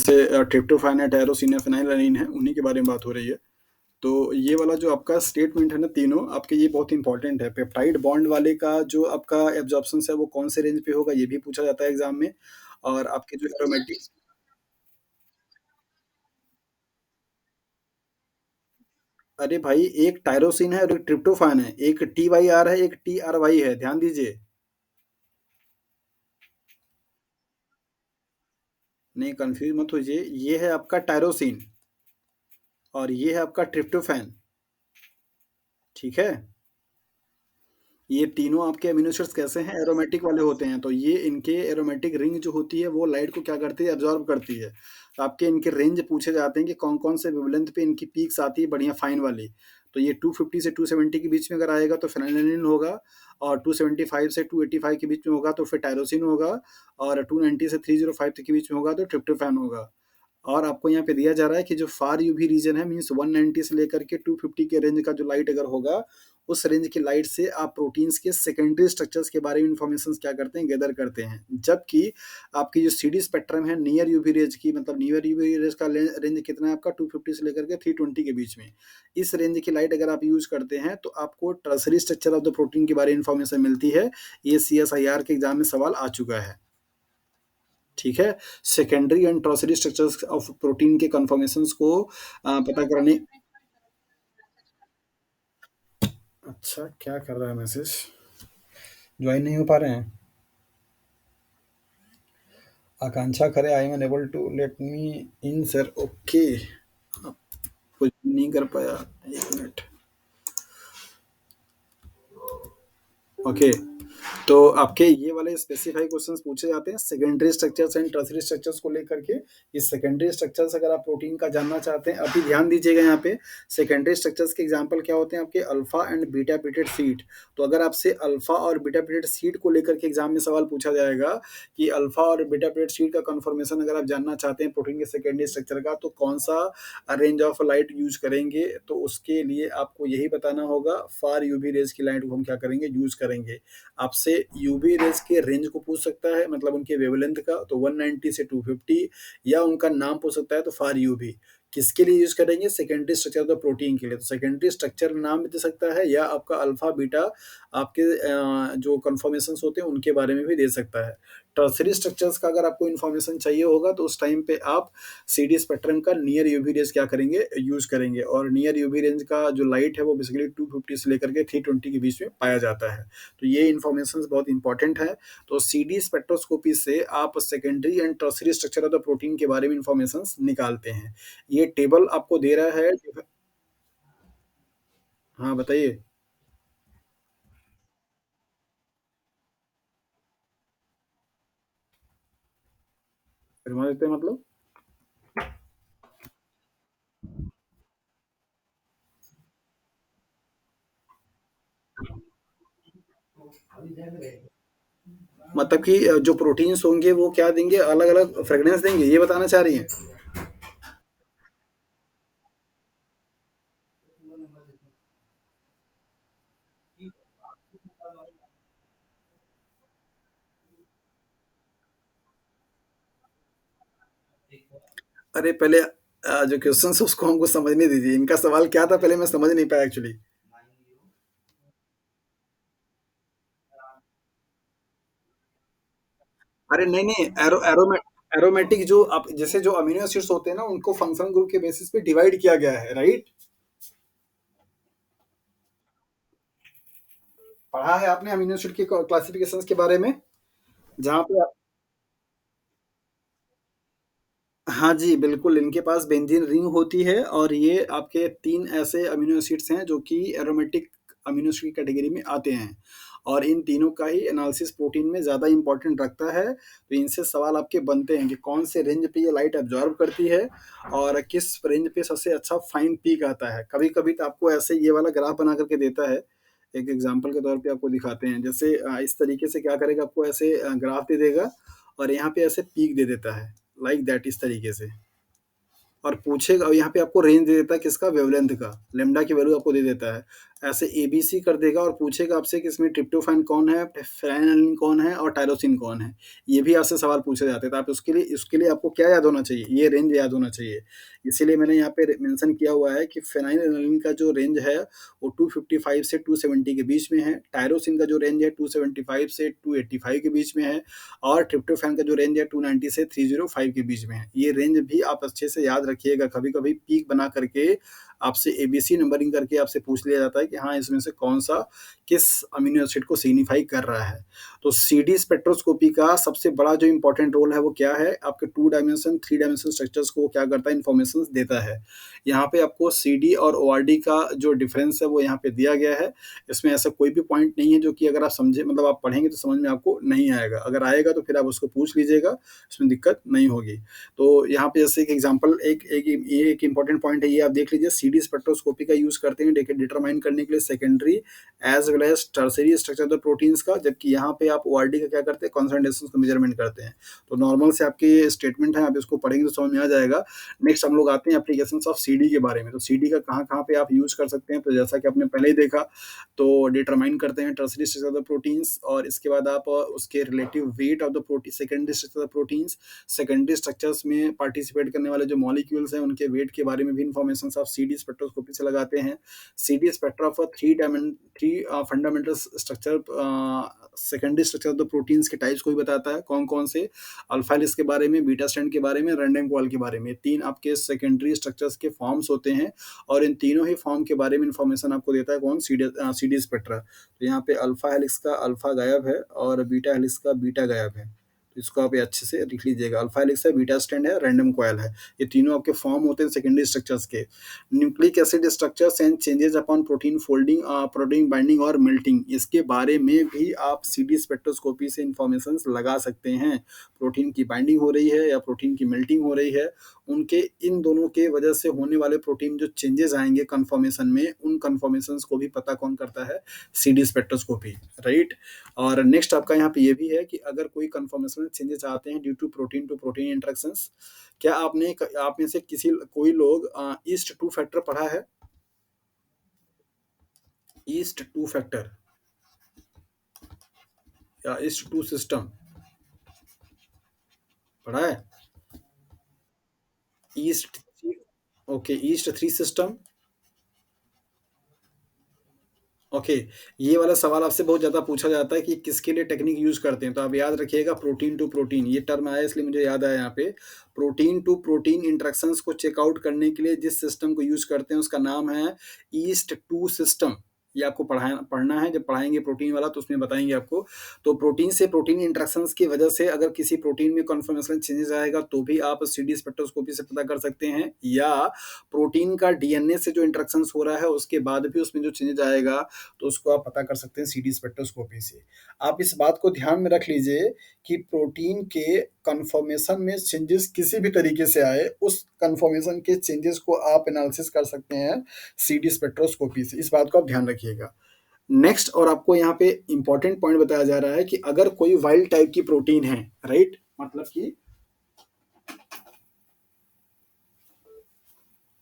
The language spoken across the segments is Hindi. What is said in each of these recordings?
जैसे ट्रिप्टोफैन है, टायरोसिन है, फेनिलएलानाइन है, उन्हीं के बारे में बात हो रही है। तो ये वाला जो आपका स्टेटमेंट है ना तीनों आपके ये बहुत इंपॉर्टेंट है। पेप्टाइड बॉन्ड वाले का जो आपका एब्जॉर्प्शंस है वो कौन से रेंज पे होगा ये भी पूछा जाता है एग्ज़ाम में। और आपके जो एरोमेटिक अरे भाई एक टायरोसिन है और एक ट्रिप्टोफैन है, एक TYR है, एक TRY है, ध्यान दीजिए। नहीं कन्फ्यूज़ मत होइए, ये है आपका टायरोसिन और ये है आपका ट्रिप्टोफैन, ठीक है? ये तीनों आपके अमीनो एसिड्स कैसे हैं? एरोमेटिक वाले होते हैं, तो ये इनके एरोमेटिक रिंग जो होती है वो लाइट को क्या करती है? एब्ज़ॉर्ब करती है। तो आपके इनके रेंज पूछे जाते हैं कि कौन-कौन से वेवलेंथ पे इनकी पीक्स आती है बढ़िया फाइन वाली। तो ये 250 से 270 के बीच में अगर आएगा तो फेनिलएलनाइन होगा और 275 से 285 के बीच में होगा तो फिर टायरोसिन होगा और 290 से 305 तक के बीच में होगा तो ट्रिप्टोफैन होगा। और आपको यहाँ पे दिया जा रहा है कि जो फार यूवी रीजन है मीन्स 190 से लेकर के 250 के रेंज का जो लाइट अगर होगा उस रेंज की लाइट से आप प्रोटीन्स के सेकेंडरी स्ट्रक्चर्स के बारे में इंफॉर्मेशन क्या करते हैं गैदर करते हैं, जबकि आपकी जो CD स्पेक्ट्रम है नियर यूवी रेज की मतलब नियर यूवी रेज का रेंज कितना है आपका 250 से लेकर के 320 के बीच में। इस रेंज की लाइट अगर आप यूज करते हैं तो आपको tertiary structure of the protein के बारे में इंफॉर्मेशन मिलती है। ये CSIR के एग्जाम में सवाल आ चुका है, ठीक है? Secondary and tertiary structures of protein के कन्फर्मेशंस को पता करने। अच्छा क्या कर रहा है मैसेज? ज्वाइन नहीं हो पा रहे हैं? Akanksha Khare I am unable to let me in sir. Okay, कुछ नहीं कर पाया, एक मिनट। ओके, तो आपके ये वाले स्पेसिफाई क्वेश्चंस पूछे जाते हैं secondary structures and tertiary structures को लेकर के। ये सेकेंडरी स्ट्रक्चर्स अगर आप प्रोटीन का जानना चाहते हैं अभी ध्यान दीजिएगा यहाँ पे। सेकेंडरी स्ट्रक्चर्स के एग्जांपल क्या होते हैं आपके alpha and beta pleated seat. तो अगर आपसे अल्फा और बीटा प्लेटेड सीट को लेकर के एग्जाम में सवाल पूछा जाएगा कि अल्फा और बीटा प्लेटेड सीट का कन्फर्मेशन अगर आप जानना चाहते हैं प्रोटीन के सेकेंडरी स्ट्रक्चर का तो कौन सा रेंज ऑफ लाइट यूज करेंगे, तो उसके लिए आपको यही बताना होगा फार यूवी रेज की लाइट को हम क्या करेंगे यूज करेंगे। आपसे यूवी रेज के रेंज को पूछ सकता है मतलब उनके वेवलेंथ का तो 190 से 250, या उनका नाम पूछ सकता है तो फार यूवी। किसके लिए यूज करेंगे? Secondary structure of the protein के लिए। तो सेकेंडरी स्ट्रक्चर नाम भी दे सकता है या आपका अल्फा बीटा आपके जो कन्फर्मेशन होते हैं उनके बारे में भी दे सकता है। टर्सरी स्ट्रक्चर्स का अगर आपको इन्फॉर्मेशन चाहिए होगा तो उस टाइम पे आप CD स्पेक्ट्रम का नियर यूवी रेज क्या करेंगे यूज करेंगे। और नियर यूवी रेंज का जो लाइट है वो बेसिकली 250 से लेकर के 320 के बीच में पाया जाता है। तो ये इन्फॉर्मेशन बहुत इंपॉर्टेंट है। तो CD स्पेक्ट्रोस्कोपी से आप secondary and tertiary structure of the protein के बारे में इंफॉर्मेशन निकालते हैं। ये टेबल आपको दे रहा है। हाँ बताइए। फिरमा देते हैं मतलब? मतलब कि जो प्रोटीन्स होंगे वो क्या देंगे, अलग अलग फ्रेगनेंस देंगे, ये बताना चाह रही हैं? अरे पहले जो क्वेश्चन है उसको हमको समझने दीजिए, इनका सवाल क्या था पहले मैं समझ नहीं पाया एक्चुअली। अरे नहीं नहीं, एरोमेटिक जो आप जैसे जो अमीनो एसिड्स होते हैं ना उनको फंक्शनल ग्रुप के बेसिस पे डिवाइड किया गया है, राइट? पढ़ा है आपने अमीनो एसिड के क्लासिफिकेशंस के बारे में? जहाँ पे हाँ जी, बिल्कुल, इनके पास बेंजीन रिंग होती है और ये आपके 3 ऐसे अमीनो एसिड्स हैं जो कि एरोमेटिक अमीनो एसिड की कैटेगरी में आते हैं और इन तीनों का ही एनालिसिस प्रोटीन में ज़्यादा इम्पोर्टेंट रखता है। तो इनसे सवाल आपके बनते हैं कि कौन से रेंज पे ये लाइट एब्ज़ॉर्ब करती है और किस रेंज पे सबसे अच्छा फाइन पीक आता है। कभी-कभी तो आपको ऐसे ये वाला ग्राफ बना कर के देता है, एक एग्ज़ाम्पल के तौर पे आपको दिखाते हैं। जैसे इस तरीके से क्या करेगा आपको ऐसे ग्राफ दे देगा और यहाँ पे ऐसे पीक दे देता है। लाइक दैट इस तरीके से और पूछेगा और यहाँ पे आपको रेंज दे देता है किसका वेवलेंथ का, लेमडा की वैल्यू आपको दे देता है। ऐसे एबीसी कर देगा और पूछेगा आपसे कि इसमें ट्रिप्टोफैन कौन है, फेनिलएलनिन कौन है और टायरोसिन कौन है। ये भी आपसे सवाल पूछे जाते हैं, तो आप उसके लिए आपको क्या याद होना चाहिए? ये रेंज याद होना चाहिए। इसीलिए मैंने यहाँ पे मेंशन किया हुआ है कि फेनिलएलनिन का जो रेंज है वो 255 से 270 के बीच में है, टायरोसिन का जो रेंज है 275 से 285 के बीच में है और ट्रिप्टोफैन का जो रेंज है 290 से 305 के बीच में है। ये रेंज भी आप अच्छे से याद रखिएगा। कभी-कभी पीक बना करके आपसे एबीसी नंबरिंग करके आपसे पूछ लिया जाता है कि हाँ, इसमें से कौन-सा किस अमीनो एसिड को सिग्निफाई कर रहा है। तो सीडी स्पेक्ट्रोस्कोपी का सबसे बड़ा जो इम्पोर्टेंट रोल है वो क्या है? आपके 2 डायमेंशन, 3 डायमेंशन स्ट्रक्चर्स को क्या करता है? इन्फॉर्मेशंस देता है। यहाँ पे आपको सीडी और ओआरडी का जो डिफरेंस है वो यहाँ पे दिया गया है। इसमें ऐसा कोई भी पॉइंट नहीं है जो कि अगर आप समझे मतलब आप पढ़ेंगे तो समझ में आपको नहीं आएगा। अगर आएगा तो फिर आप उसको पूछ लीजिएगा, इसमें दिक्कत नहीं होगी। तो यहाँ पे जैसे एक एग्जांपल एक इम्पोर्टेंट पॉइंट है, ये आप देख लीजिए। सीडी स्पेक्ट्रोस्कोपी का यूज़ करते हैं डिटरमाइन करने के लिए secondary as well as tertiary structure of the proteins का, जबकि यहाँ पे आप ओआरडी का क्या करते हैं? कॉन्संट्रेशंस का मेजरमेंट करते हैं। तो नॉर्मल से आपके स्टेटमेंट है, आप इसको पढ़ेंगे तो समझ में आ जाएगा। नेक्स्ट हम लोग आते हैं एप्लीकेशंस ऑफ सीडी के बारे में। तो सीडी का कहाँ-कहाँ पे आप यूज़ कर सकते हैं? तो जैसा कि आपने पहले ही देखा, तो डिटरमाइन करते हैं tertiary structure of the proteins और इसके बाद आप उसके relative weight of the secondary structure of the proteins, secondary structures में पार्टिसिपेट करने वाले जो मॉलिक्यूल्स हैं उनके वेट के बारे में भी इन्फॉर्मेशन आप सीडी स्पेक्ट्रोस्कोपी से लगाते हैं। CD spectra of three fundamental structure secondary structure of the proteins के टाइप्स को भी बताता है, कौन-कौन से अल्फा हेलिक्स के बारे में, बीटा स्ट्रैंड के बारे में, रैंडम कॉइल के बारे में। 3 आपके सेकेंडरी स्ट्रक्चर्स के फॉर्म्स होते हैं और इन तीनों ही फॉर्म के बारे में इन्फॉर्मेशन आपको देता है कौन? CD spectra. तो यहाँ पे अल्फा हेलिक्स का अल्फा गायब है और बीटा हेलिक्स का बीटा गायब है। तो इसको आप अच्छे से लिख लीजिएगा। अल्फा हेलिक्स है, बीटा स्ट्रैंड है, रैंडम कॉइल है। ये तीनों आपके फॉर्म होते हैं सेकेंडरी स्ट्रक्चर्स के। Nucleic acid structures and changes upon protein folding, protein binding और मेल्टिंग, इसके बारे में भी आप सीडी स्पेक्ट्रोस्कोपी से इन्फॉर्मेशन लगा सकते हैं। प्रोटीन की बाइंडिंग हो रही है या प्रोटीन की मेल्टिंग हो रही है, उनके इन दोनों के वजह से होने वाले प्रोटीन जो चेंजेस आएंगे कन्फॉर्मेशन में, उन कन्फॉर्मेशंस को भी पता कौन करता है? CD spectroscopy, right. और नेक्स्ट आपका यहाँ पे ये भी है कि अगर कोई कन्फॉर्मेशनल चेंजेस आते हैं ड्यू टू प्रोटीन इंटरेक्शंस, क्या आप में से कोई लोग ईस्ट 2 फैक्टर पढ़ा है? ईस्ट 2 फैक्टर या ईस्ट 2 सिस्टम पढ़ा है? East 3, okay, east 3 system, okay. ये वाला सवाल आपसे बहुत ज़्यादा पूछा जाता है कि किसके लिए टेक्निक यूज़ करते हैं, तो आप याद रखिएगा प्रोटीन टू प्रोटीन, ये टर्म आया इसलिए मुझे याद आया यहाँ पे। प्रोटीन टू प्रोटीन इंटरेक्शंस को चेकआउट करने के लिए जिस सिस्टम को यूज़ करते हैं उसका नाम है ईस्ट 2 सिस्टम। ये आपको पढ़ना है, जब पढ़ाएंगे प्रोटीन वाला तो उसमें बताएंगे आपको। तो प्रोटीन से प्रोटीन इंटरेक्शंस की वजह से अगर किसी प्रोटीन में कन्फर्मेशन चेंजेस आएगा तो भी आप सीडी स्पेक्ट्रोस्कोपी से पता कर सकते हैं, या प्रोटीन का डीएनए से जो इंटरेक्शंस हो रहा है उसके बाद भी उसमें जो चेंजेस आएगा तो उसको आप पता कर सकते हैं सीडी स्पेक्ट्रोस्कोपी से। आप इस बात को ध्यान में रख लीजिए कि प्रोटीन के कन्फर्मेशन में चेंजेस किसी भी तरीके से आए, उस कन्फर्मेशन के चेंजेस को आप एनालिसिस कर सकते हैं सीडी स्पेक्ट्रोस्कोपी से। इस बात को आप ध्यान रखिएगा। नेक्स्ट, और आपको यहाँ पे इंपॉर्टेंट पॉइंट बताया जा रहा है कि अगर कोई वाइल्ड टाइप की प्रोटीन है, राइट,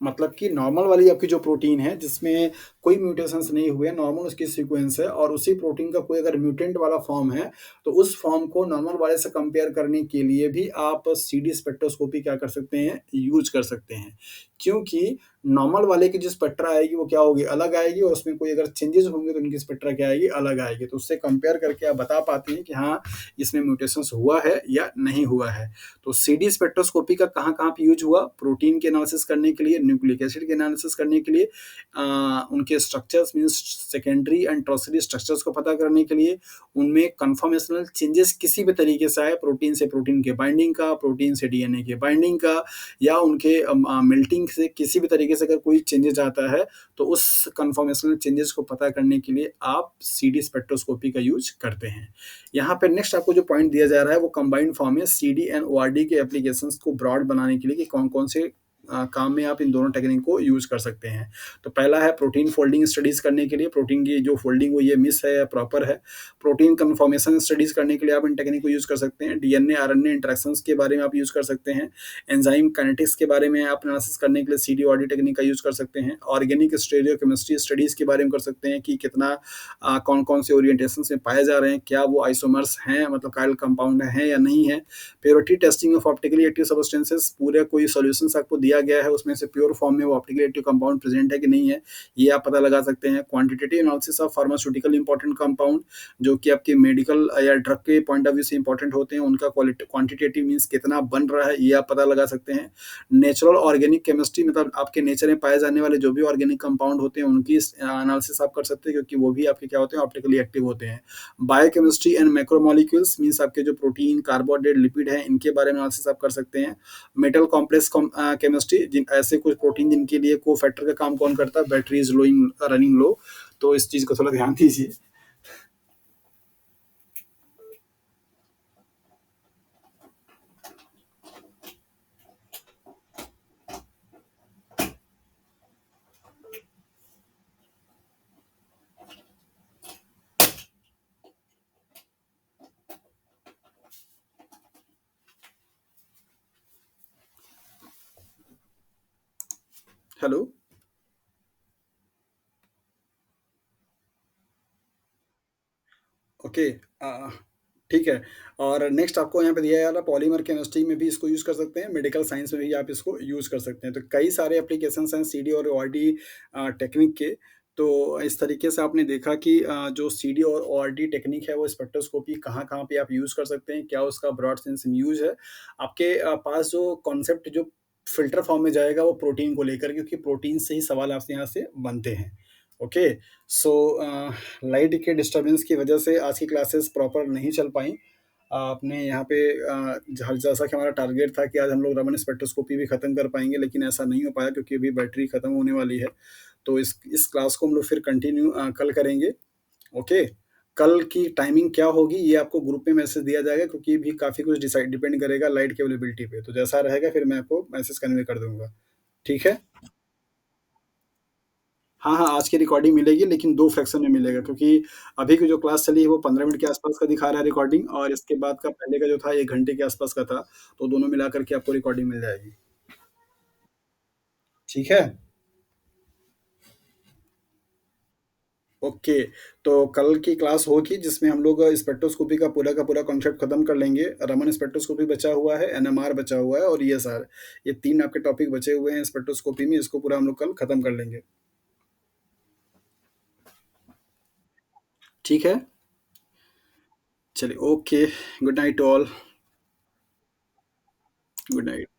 मतलब कि नॉर्मल वाली आपकी जो प्रोटीन है जिसमें कोई म्यूटेशंस नहीं हुए, नॉर्मल उसकी सीक्वेंस है, और उसी प्रोटीन का कोई अगर म्यूटेंट वाला फॉर्म है तो उस फॉर्म को नॉर्मल वाले से कंपेयर करने के लिए भी आप सीडी स्पेक्ट्रोस्कोपी क्या कर सकते हैं? यूज कर सकते हैं। क्योंकि नॉर्मल वाले की जो स्पेक्ट्रा आएगी वो क्या होगी? अलग आएगी, और उसमें कोई अगर चेंजेस होंगे तो उनकी स्पेक्ट्रा क्या आएगी? अलग आएगी। तो उससे कंपेयर करके आप बता पाते हैं कि हाँ, इसमें म्यूटेशंस हुआ है या नहीं हुआ है। तो सीडी स्पेक्ट्रोस्कोपी का कहाँ-कहाँ पे यूज हुआ? प्रोटीन के एनालिसिस करने के लिए, न्यूक्लिक एसिड के एनालिसिस करने के लिए, उनके structures means secondary and tertiary structures को पता करने के लिए, उनमें कन्फॉर्मेशनल चेंजेस किसी भी तरीके से आए, प्रोटीन से प्रोटीन के बाइंडिंग का, प्रोटीन से डीएनए के बाइंडिंग का, या उनके मेल्टिंग से किसी भी तरीके से अगर कोई चेंजेस आता है तो उस कन्फॉर्मेशनल चेंजेस को पता करने के लिए आप सीडी स्पेक्ट्रोस्कोपी का यूज करते हैं। यहाँ पे नेक्स्ट आपको जो पॉइंट दिया जा रहा है वो कंबाइंड फॉर्म है सीडी एंड ओआरडी के एप्लीकेशंस को ब्रॉड बनाने के लिए कि कौन कौन से काम में आप इन दोनों टेक्निक को यूज़ कर सकते हैं। तो पहला है प्रोटीन फोल्डिंग स्टडीज़ करने के लिए, प्रोटीन की जो फोल्डिंग हुई है मिस है या प्रॉपर है। प्रोटीन कन्फर्मेशन स्टडीज़ करने के लिए आप इन टेक्निक को यूज़ कर सकते हैं। डीएनए, आरएनए इंटरैक्शंस के बारे में आप यूज़ कर सकते हैं। एंजाइम काइनेटिक्स के बारे में आप एनालिसिस करने के लिए सीडीओडी टेक्निक का यूज़ कर सकते हैं। ऑर्गेनिक स्टीरियोकेमिस्ट्री स्टडीज़ के बारे में कर सकते हैं कि कितना कौन-कौन से ओरिएंटेशंस में पाए जा रहे हैं, क्या वो आइसोमर्स हैं मतलब काइरल कंपाउंड हैं या नहीं है। Purity testing of optically active substances, पूरे कोई सॉल्यूशंस आपको दिया गया है उसमें से प्योर फॉर्म में वो ऑप्टिकली एक्टिव कंपाउंड प्रेजेंट है कि नहीं है, ये आप पता लगा सकते हैं। Quantitative analysis of pharmaceutical important compound, जो कि आपके मेडिकल या ड्रग के पॉइंट ऑफ व्यू से इंपॉर्टेंट होते हैं, उनका क्वांटिटेटिव मीन्स कितना बन रहा है ये आप पता लगा सकते हैं। नेचुरल ऑर्गेनिक केमिस्ट्री मतलब आपके नेचर में पाए जाने वाले जो भी ऑर्गेनिक कंपाउंड होते हैं उनकी एनालिसिस आप कर सकते हैं, क्योंकि वो भी आपके क्या होते हैं, ऑप्टिकली एक्टिव होते हैं। बायोकेमिस्ट्री एंड मैक्रोमोलिक्यूल्स मीन्स आपके जो प्रोटीन, कार्बोहाइड्रेट, लिपिड है, इनके बारे में एनालिसिस आप कर सकते हैं। मेटल कॉम्प्लेक्स केमिस्ट्री, जिन ऐसे कुछ प्रोटीन जिनके लिए को फैक्टर का काम कौन करता है, बैटरी इज लोइंग रनिंग लो, तो इस चीज को थोड़ा ध्यान दीजिए। हेलो। ओके। ठीक है। और नेक्स्ट आपको यहाँ पे दिया जा रहा है पॉलीमर केमिस्ट्री में भी इसको यूज़ कर सकते हैं, मेडिकल साइंस में भी आप इसको यूज़ कर सकते हैं। तो कई सारे एप्लीकेशंस हैं सीडी और ओआरडी टेक्निक के। तो इस तरीके से आपने देखा कि जो सीडी और ओआरडी टेक्निक है वो स्पेक्ट्रोस्कोपी कहाँ-कहाँ पे आप यूज़ कर सकते हैं, क्या उसका ब्रॉड सेंस में यूज़ है। आपके पास जो कॉन्सेप्ट जो फ़िल्टर फॉर्म में जाएगा वो प्रोटीन को लेकर, क्योंकि प्रोटीन से ही सवाल आपसे यहाँ से बनते हैं। ओके। सो लाइट के डिस्टरबेंस की वजह से आज की क्लासेस प्रॉपर नहीं चल पाई। आपने यहाँ पे जैसा कि हमारा टारगेट था कि आज हम लोग रमन स्पेक्ट्रोस्कोपी भी खत्म कर पाएंगे, लेकिन ऐसा नहीं हो पाया क्योंकि अभी बैटरी खत्म होने वाली है। तो इस क्लास को हम लोग फिर कंटिन्यू कल करेंगे। ओके। कल की टाइमिंग क्या होगी ये आपको ग्रुप में मैसेज दिया जाएगा, क्योंकि भी काफ़ी कुछ डिसाइड डिपेंड करेगा लाइट की अवेलेबिलिटी पे। तो जैसा रहेगा फिर मैं आपको मैसेज कन्वे कर दूंगा। ठीक है। हाँ, हाँ, आज की रिकॉर्डिंग मिलेगी, लेकिन 2 फ्रैक्शन में मिलेगा, क्योंकि अभी की जो क्लास चली है वो 15 मिनट के आसपास का दिखा रहा है रिकॉर्डिंग, और इसके बाद का पहले का जो था 1 घंटे के आसपास का था, तो दोनों मिला कर के आपको रिकॉर्डिंग मिल जाएगी। ठीक है? ओके। तो कल की क्लास होगी जिसमें हम लोग स्पेक्ट्रोस्कोपी का पूरा कॉन्सेप्ट खत्म कर लेंगे। रमन स्पेक्ट्रोस्कोपी बचा हुआ है, एनएमआर बचा हुआ है और ईएसआर। ये 3 आपके टॉपिक बचे हुए हैं स्पेक्ट्रोस्कोपी में, इसको पूरा हम लोग कल खत्म कर लेंगे। ठीक है? चलिए, okay. Good night to all. Good night.